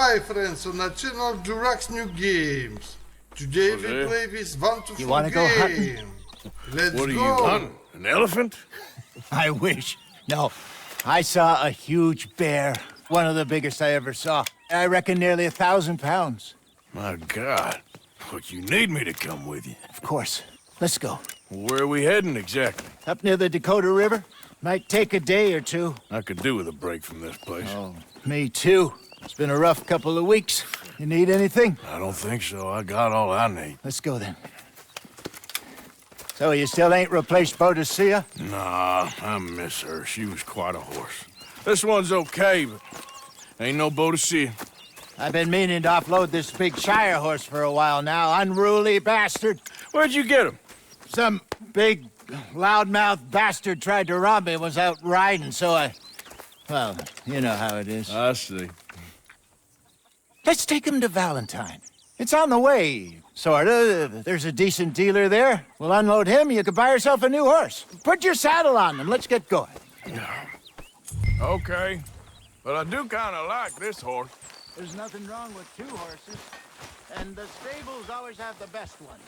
Hi friends on the channel DeRoX new games. Today we Jose? play this wonderful You wanna go hunting? game. Let's What are go. you hunting? An elephant? I wish. No, I saw a huge bear. One of the biggest I ever saw. I reckon nearly 1,000 pounds. My God. But you need me to come with you. Of course. Let's go. Where are we heading exactly? Up near the Dakota River. Might take a day or two. I could do with a break from this place. Oh, me too. It's been a rough couple of weeks. You need anything? I don't think so. I got all I need. Let's go then. So you still ain't replaced Boadicea? Nah, I miss her. She was quite a horse. This one's okay, but ain't no Boadicea. I've been meaning to offload this big Shire horse for a while now. Unruly bastard. Where'd you get him? Some big, loudmouth bastard tried to rob me, was out riding, so I... Well, you know how it is. I see. Let's take him to Valentine. It's on the way, sorta. There's a decent dealer there. We'll unload him, you could buy yourself a new horse. Put your saddle on him, let's get going. Okay. But I do kind of like this horse. There's nothing wrong with two horses, and the stables always have the best ones.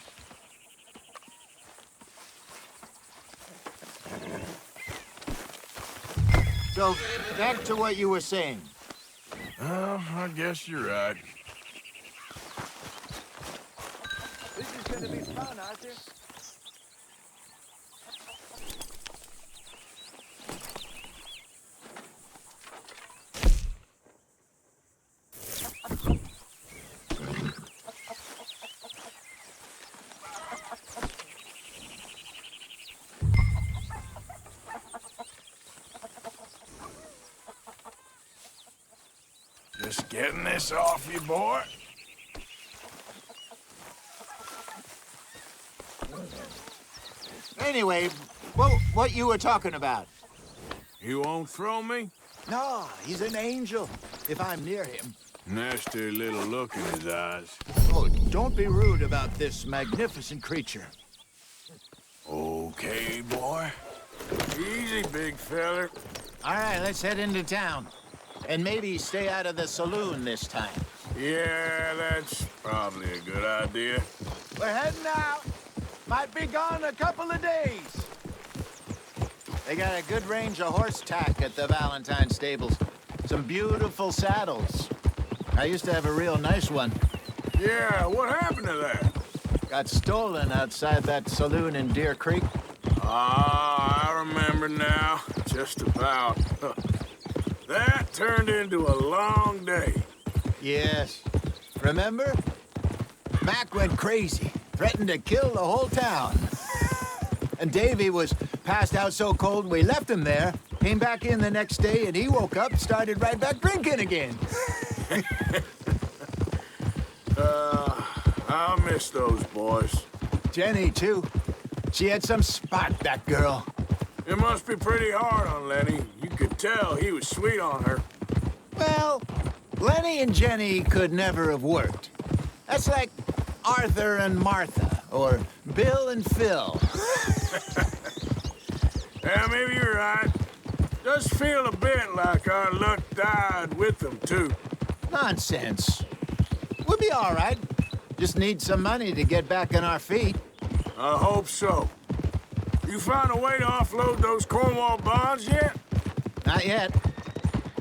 So, back to what you were saying. Oh, I guess you're right. This is gonna be fun, Arthur. Just getting this off you, boy. Anyway, what you were talking about? You won't throw me? No, he's an angel, if I'm near him. Nasty little look in his eyes. Oh, don't be rude about this magnificent creature. Okay, boy. Easy, big feller. All right, let's head into town. And maybe stay out of the saloon this time. Yeah, that's probably a good idea. We're heading out. Might be gone a couple of days. They got a good range of horse tack at the Valentine stables. Some beautiful saddles. I used to have a real nice one. Yeah, what happened to that? Got stolen outside that saloon in Deer Creek. Ah, I remember now. Just about. That turned into a long day. Yes. Remember? Mac went crazy. Threatened to kill the whole town. And Davy was passed out so cold we left him there. Came back in the next day and he woke up, started right back drinking again. I'll miss those boys. Jenny, too. She had some spot, that girl. It must be pretty hard on Lenny. You could tell he was sweet on her. Well, Lenny and Jenny could never have worked. That's like Arthur and Martha, or Bill and Phil. Yeah, maybe you're right. Does feel a bit like our luck died with them, too. Nonsense. We'll be all right. Just need some money to get back on our feet. I hope so. You found a way to offload those Cornwall bonds yet? Not yet.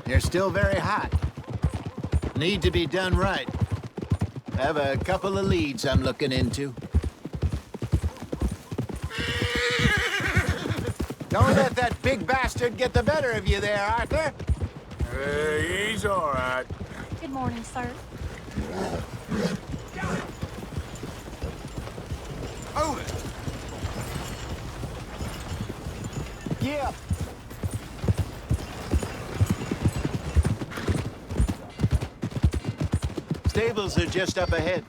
They're still very hot. Need to be done right. I have a couple of leads I'm looking into. Don't let that big bastard get the better of you there, Arthur. Hey, he's all right. Good morning, sir. Over. Yeah. Stables are just up ahead.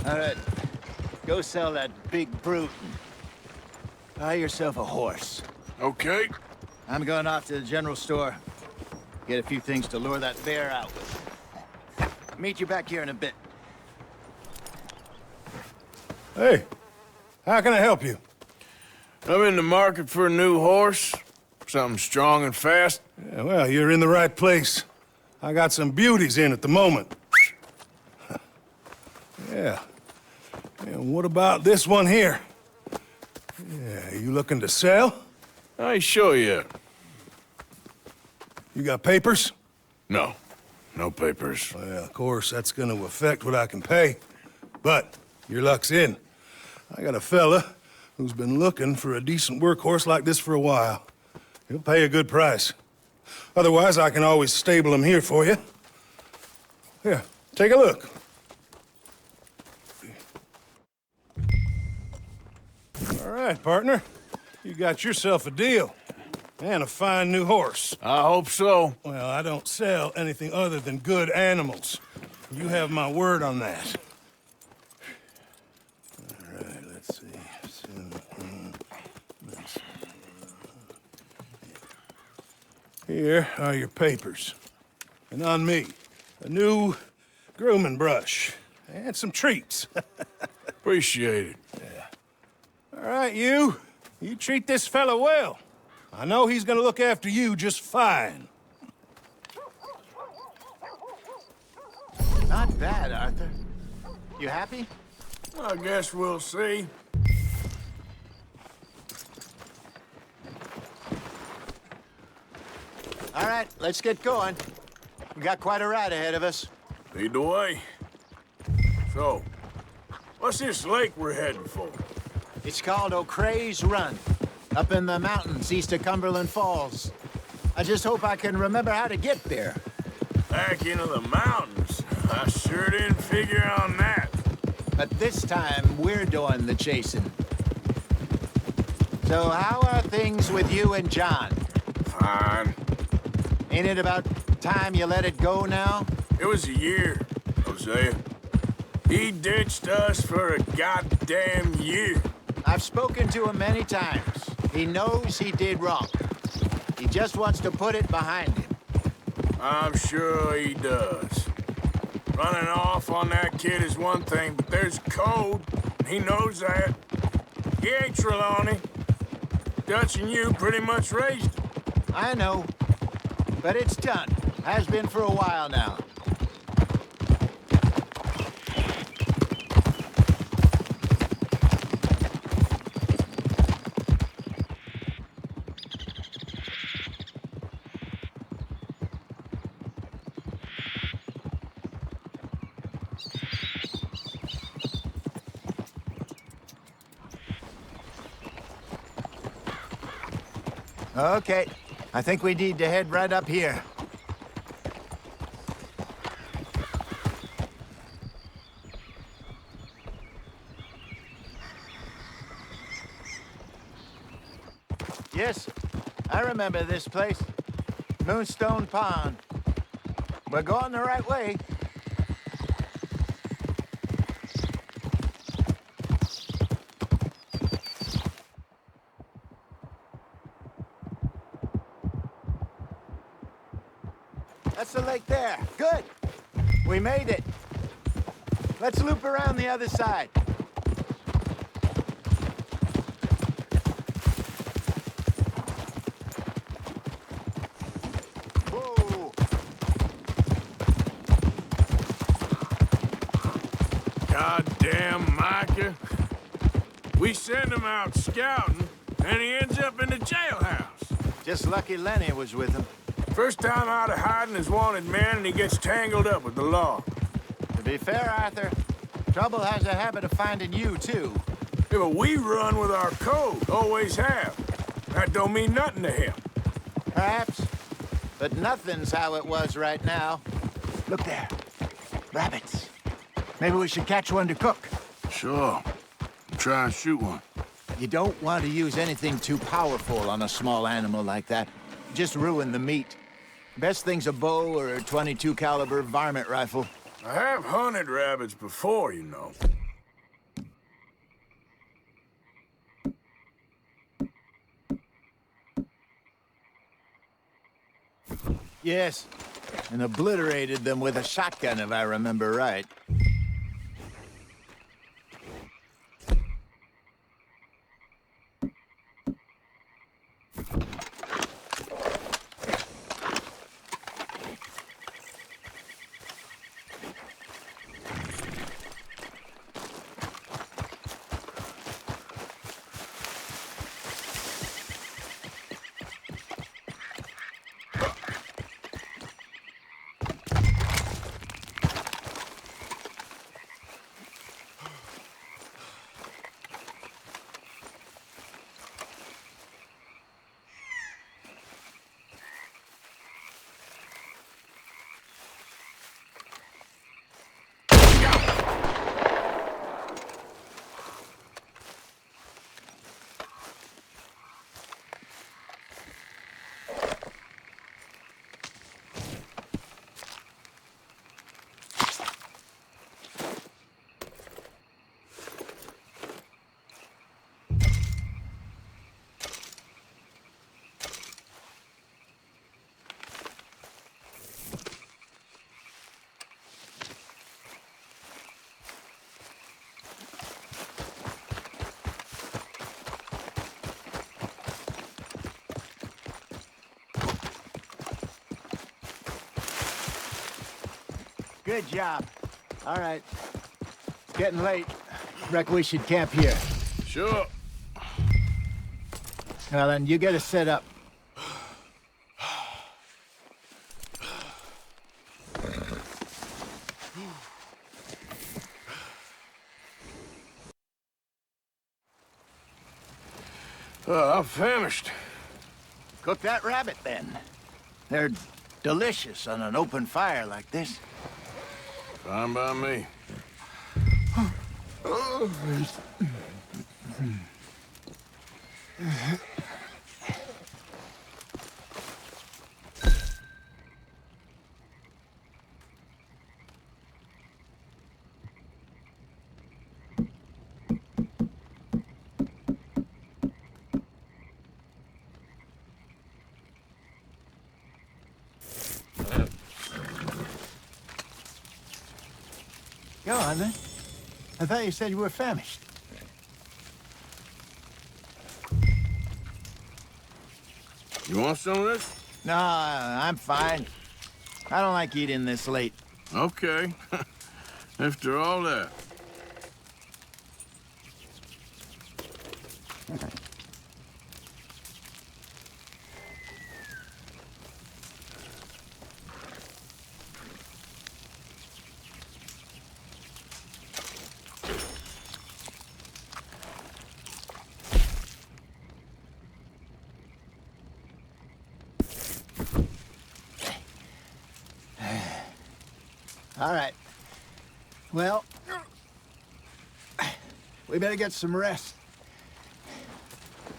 All right. Go sell that big brute. Buy yourself a horse. Okay. I'm going off to the general store. Get a few things to lure that bear out with. Meet you back here in a bit. Hey, how can I help you? I'm in the market for a new horse. Something strong and fast? Yeah, well, you're in the right place. I got some beauties in at the moment. Yeah. And what about this one here? Yeah, you looking to sell? I show you. You got papers? No. No papers. Well, of course, that's gonna affect what I can pay. But your luck's in. I got a fella who's been looking for a decent workhorse like this for a while. He'll pay a good price. Otherwise, I can always stable him here for you. Here, take a look. All right, partner. You got yourself a deal. And a fine new horse. I hope so. Well, I don't sell anything other than good animals. You have my word on that. All right, let's see. Here are your papers. And on me, a new grooming brush and some treats. Appreciate it. All right, you treat this fella well. I know he's gonna look after you just fine. Not bad, Arthur. You happy? I guess we'll see. All right, let's get going. We got quite a ride ahead of us. Lead the way. So, what's this lake we're heading for? It's called O'Creagh's Run, up in the mountains east of Cumberland Falls. I just hope I can remember how to get there. Back into the mountains? I sure didn't figure on that. But this time, we're doing the chasing. So how are things with you and John? Fine. Ain't it about time you let it go now? It was a year, Hosea. He ditched us for a goddamn year. I've spoken to him many times. He knows he did wrong. He just wants to put it behind him. I'm sure he does. Running off on that kid is one thing, but there's code. He knows that. He ain't Trelawney. Dutch and you pretty much raised him. I know. But it's done. Has been for a while now. Okay, I think we need to head right up here. Yes, I remember this place. Moonstone Pond. We're going the right way. That's the lake there. Good. We made it. Let's loop around the other side. Whoa. Goddamn Micah. We send him out scouting, and he ends up in the jailhouse. Just lucky Lenny was with him. First time out of hiding is wanted man, and he gets tangled up with the law. To be fair, Arthur, trouble has a habit of finding you, too. Yeah, but we run with our code, always have. That don't mean nothing to him. Perhaps, but nothing's how it was right now. Look there. Rabbits. Maybe we should catch one to cook. Sure. Try and shoot one. You don't want to use anything too powerful on a small animal like that. Just ruin the meat. Best thing's a bow or a .22 caliber varmint rifle. I have hunted rabbits before, you know. Yes, and obliterated them with a shotgun, if I remember right. Good job. All right. It's getting late. Reckon we should camp here. Sure. Well, then, you get us set up. I'm famished. Cook that rabbit, then. They're delicious on an open fire like this. Fine by me. Go on, then. I thought you said you were famished. You want some of this? No, I'm fine. I don't like eating this late. Okay. After all that. All right. Well, we better get some rest.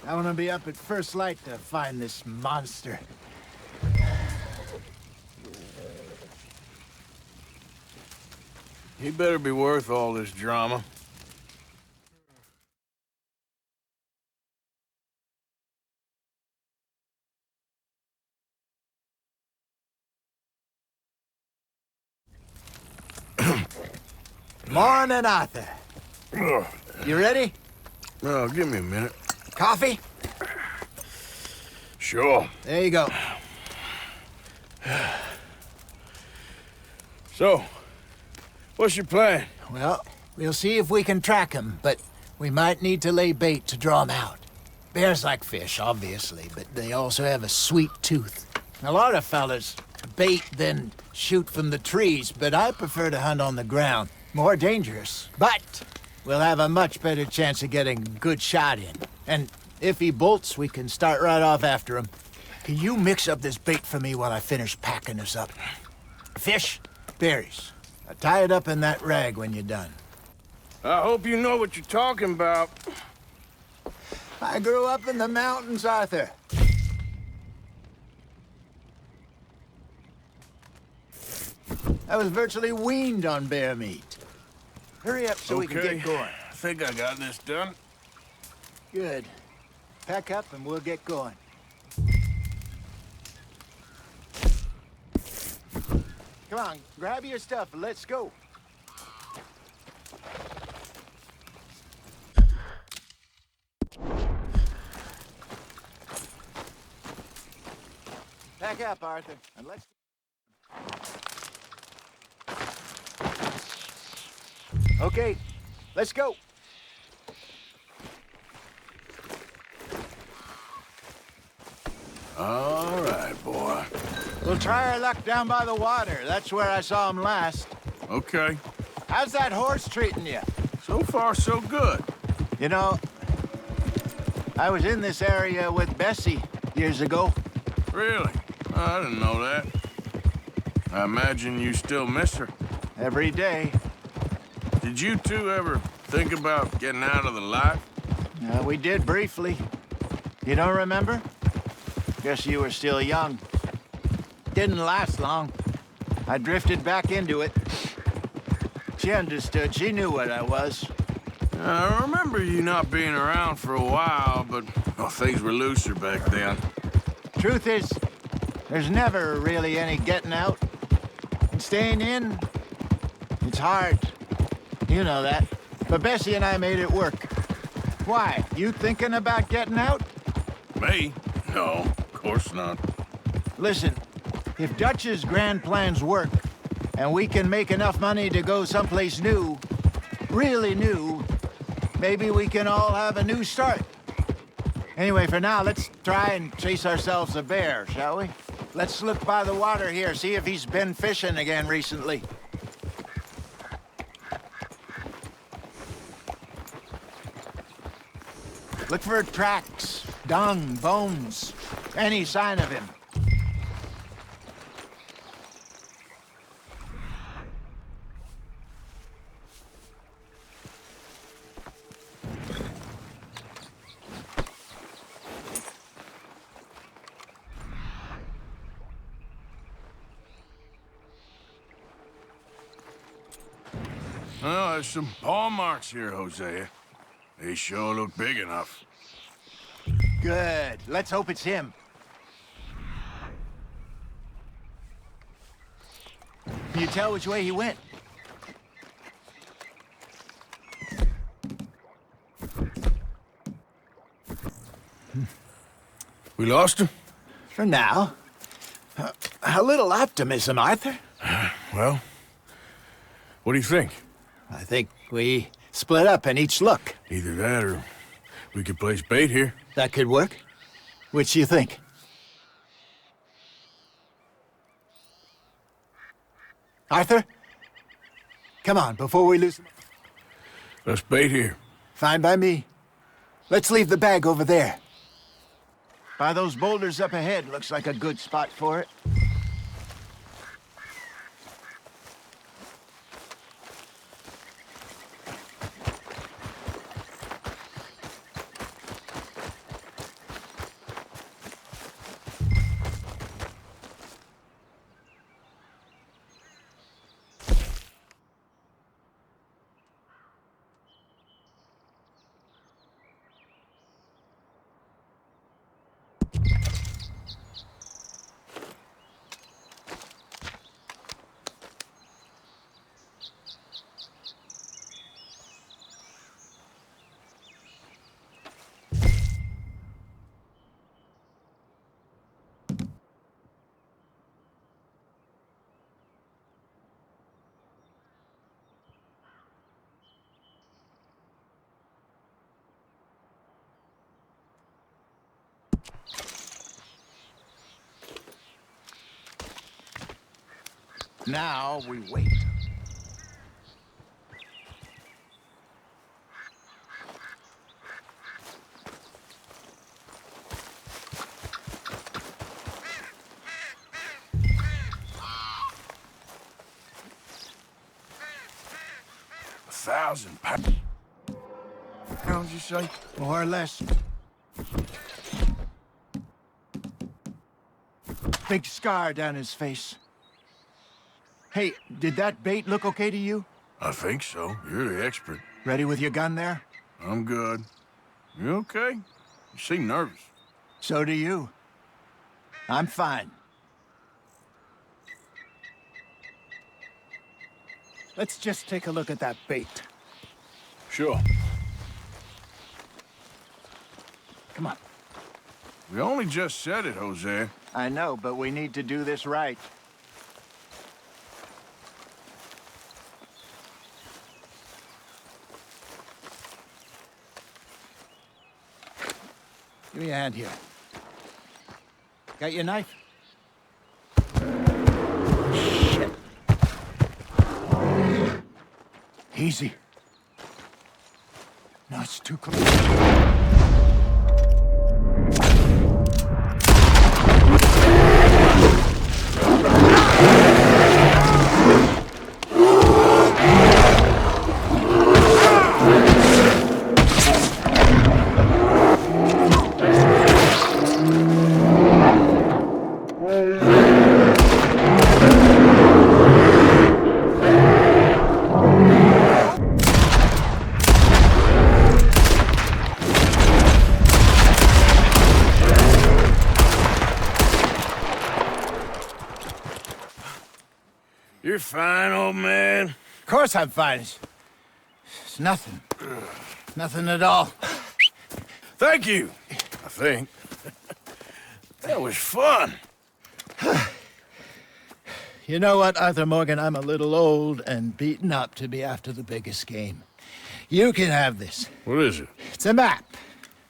I want to be up at first light to find this monster. He better be worth all this drama. Morning, Arthur. You ready? Oh, give me a minute. Coffee? Sure. There you go. So, what's your plan? Well, we'll see if we can track him, but we might need to lay bait to draw him out. Bears like fish, obviously, but they also have a sweet tooth. A lot of fellas bait, then shoot from the trees, but I prefer to hunt on the ground. More dangerous, but we'll have a much better chance of getting a good shot in. And if he bolts, we can start right off after him. Can you mix up this bait for me while I finish packing this up? Fish, berries. Tie it up in that rag when you're done. I hope you know what you're talking about. I grew up in the mountains, Arthur. I was virtually weaned on bear meat. Hurry up so we can get going. I think I got this done. Good. Pack up and we'll get going. Come on, grab your stuff and let's go. Pack up, Arthur, and let's... Okay, let's go. All right, boy. We'll try our luck down by the water. That's where I saw him last. Okay. How's that horse treating you? So far, so good. You know, I was in this area with Bessie years ago. Really? Oh, I didn't know that. I imagine you still miss her. Every day. Did you two ever think about getting out of the life? We did briefly. You don't remember? Guess you were still young. Didn't last long. I drifted back into it. She understood. She knew what I was. I remember you not being around for a while, but things were looser back then. Truth is, there's never really any getting out. And staying in, it's hard. You know that. But Bessie and I made it work. Why? You thinking about getting out? Me? No, of course not. Listen, if Dutch's grand plans work, and we can make enough money to go someplace new, really new, maybe we can all have a new start. Anyway, for now, let's try and chase ourselves a bear, shall we? Let's look by the water here, see if he's been fishing again recently. Look for tracks, dung, bones, any sign of him. Well, there's some paw marks here, Hosea. They sure look big enough. Good. Let's hope it's him. Can you tell which way he went? We lost him? For now. A little optimism, Arthur. Well, what do you think? I think we split up and each look. Either that or we could place bait here. That could work. Which do you think? Arthur? Come on, before we lose... Let's bait here. Fine by me. Let's leave the bag over there. By those boulders up ahead, looks like a good spot for it. Now we wait. £1,000 pounds, you say? More or less. Big scar down his face. Hey, did that bait look okay to you? I think so. You're the expert. Ready with your gun there? I'm good. You okay? You seem nervous. So do you. I'm fine. Let's just take a look at that bait. Sure. Come on. We only just said it, Jose. I know, but we need to do this right. Give me a hand here. Got your knife? Shit. Easy. No, it's too close. You're fine, old man. Of course I'm fine. It's nothing. Nothing at all. Thank you, I think. That was fun. You know what, Arthur Morgan? I'm a little old and beaten up to be after the biggest game. You can have this. What is it? It's a map.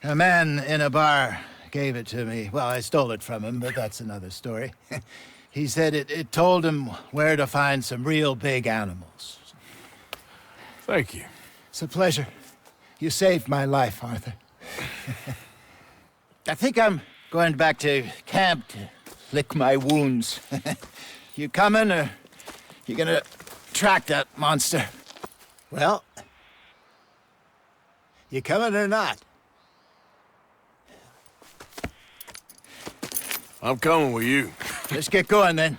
A man in a bar gave it to me. Well, I stole it from him, but that's another story. He said it told him where to find some real big animals. Thank you. It's a pleasure. You saved my life, Arthur. I think I'm going back to camp to lick my wounds. You coming, or you gonna track that monster? Well, you coming or not? I'm coming with you. Let's get going, then.